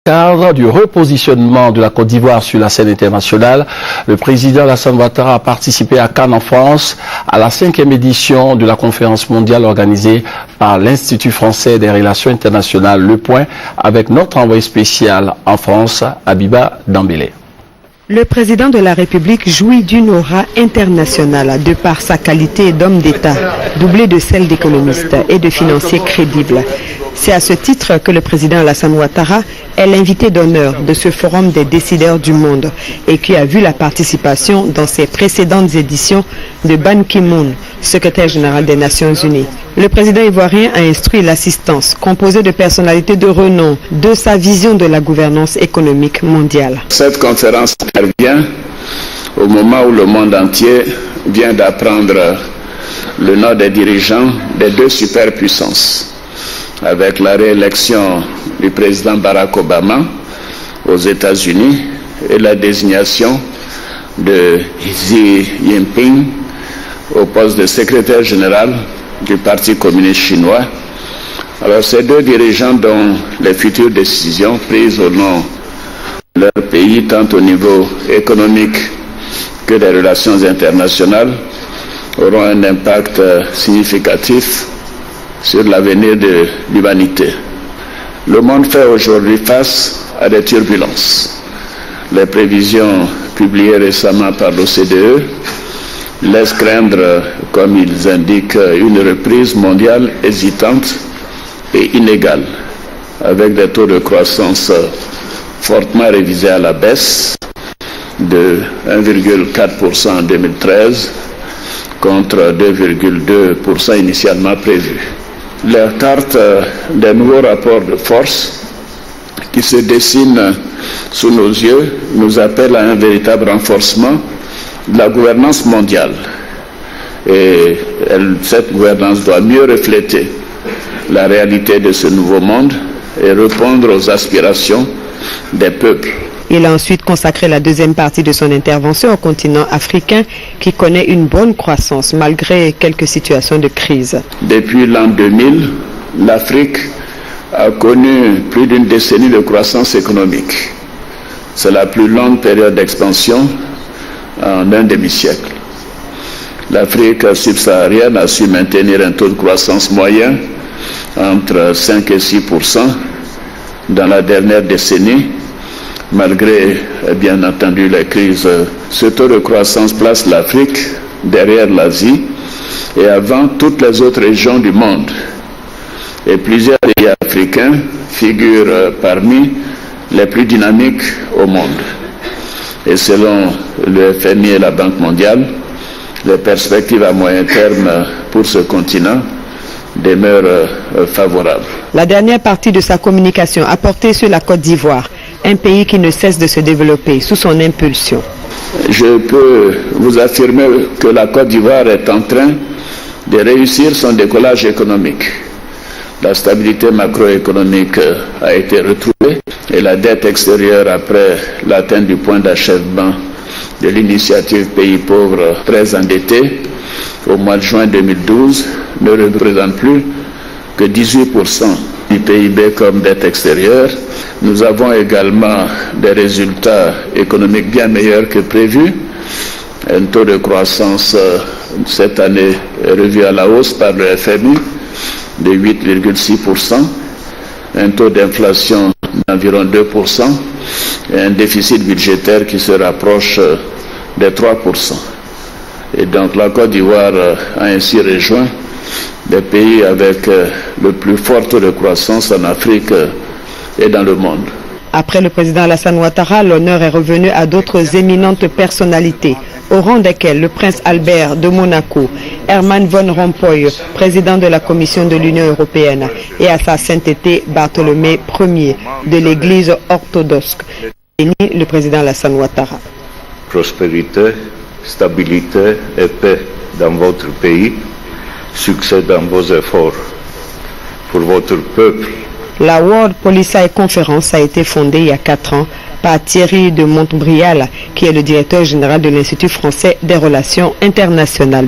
Cadre du repositionnement de la Côte d'Ivoire sur la scène internationale, le président Alassane Ouattara a participé à Cannes en France à la 5e édition de la conférence mondiale organisée par l'Institut français des relations internationales Le Point avec notre envoyé spécial en France, Abiba Dambélé. Le président de la République jouit d'une aura internationale de par sa qualité d'homme d'État, doublée de celle d'économiste et de financier crédible. C'est à ce titre que le président Alassane Ouattara est l'invité d'honneur de ce forum des décideurs du monde et qui a vu la participation dans ses précédentes éditions de Ban Ki-moon, secrétaire général des Nations Unies. Le président ivoirien a instruit l'assistance, composée de personnalités de renom, de sa vision de la gouvernance économique mondiale. Cette conférence intervient au moment où le monde entier vient d'apprendre le nom des dirigeants des deux superpuissances, avec la réélection du président Barack Obama aux États-Unis et la désignation de Xi Jinping au poste de secrétaire général du Parti communiste chinois. Alors ces deux dirigeants dont les futures décisions prises au nom de leur pays, tant au niveau économique que des relations internationales, auront un impact significatif sur l'avenir de l'humanité. Le monde fait aujourd'hui face à des turbulences. Les prévisions publiées récemment par l'OCDE laissent craindre, comme ils indiquent, une reprise mondiale hésitante et inégale, avec des taux de croissance fortement révisés à la baisse de 1,4% en 2013 contre 2,2% initialement prévu. La carte des nouveaux rapports de force qui se dessinent sous nos yeux nous appelle à un véritable renforcement de la gouvernance mondiale. Et cette gouvernance doit mieux refléter la réalité de ce nouveau monde et répondre aux aspirations des peuples. Il a ensuite consacré la deuxième partie de son intervention au continent africain qui connaît une bonne croissance malgré quelques situations de crise. Depuis l'an 2000, l'Afrique a connu plus d'une décennie de croissance économique. C'est la plus longue période d'expansion en un demi-siècle. L'Afrique subsaharienne a su maintenir un taux de croissance moyen entre 5 et 6% dans la dernière décennie. Malgré, bien entendu, les crises, ce taux de croissance place l'Afrique derrière l'Asie et avant toutes les autres régions du monde. Et plusieurs pays africains figurent parmi les plus dynamiques au monde. Et selon le FMI et la Banque mondiale, les perspectives à moyen terme pour ce continent demeurent favorables. La dernière partie de sa communication a porté sur la Côte d'Ivoire, un pays qui ne cesse de se développer sous son impulsion. Je peux vous affirmer que la Côte d'Ivoire est en train de réussir son décollage économique. La stabilité macroéconomique a été retrouvée et la dette extérieure après l'atteinte du point d'achèvement de l'initiative Pays pauvres très endettés au mois de juin 2012 ne représente plus que 18% du PIB comme dette extérieure. Nous avons également des résultats économiques bien meilleurs que prévu. Un taux de croissance cette année revu à la hausse par le FMI de 8,6%, un taux d'inflation d'environ 2% et un déficit budgétaire qui se rapproche des 3%. Et donc la Côte d'Ivoire a ainsi rejoint des pays avec le plus fort taux de croissance en Afrique et dans le monde. Après le président Alassane Ouattara, l'honneur est revenu à d'autres éminentes personnalités, au rang desquelles le prince Albert de Monaco, Herman Van Rompuy, président de la Commission de l'Union européenne, et à sa sainteté Bartholomé Ier de l'Église orthodoxe, le président Alassane Ouattara. Prospérité, stabilité et paix dans votre pays, succès dans vos efforts pour votre peuple. La World Policy Conference a été fondée il y a 4 ans par Thierry de Montbrial, qui est le directeur général de l'Institut français des relations internationales.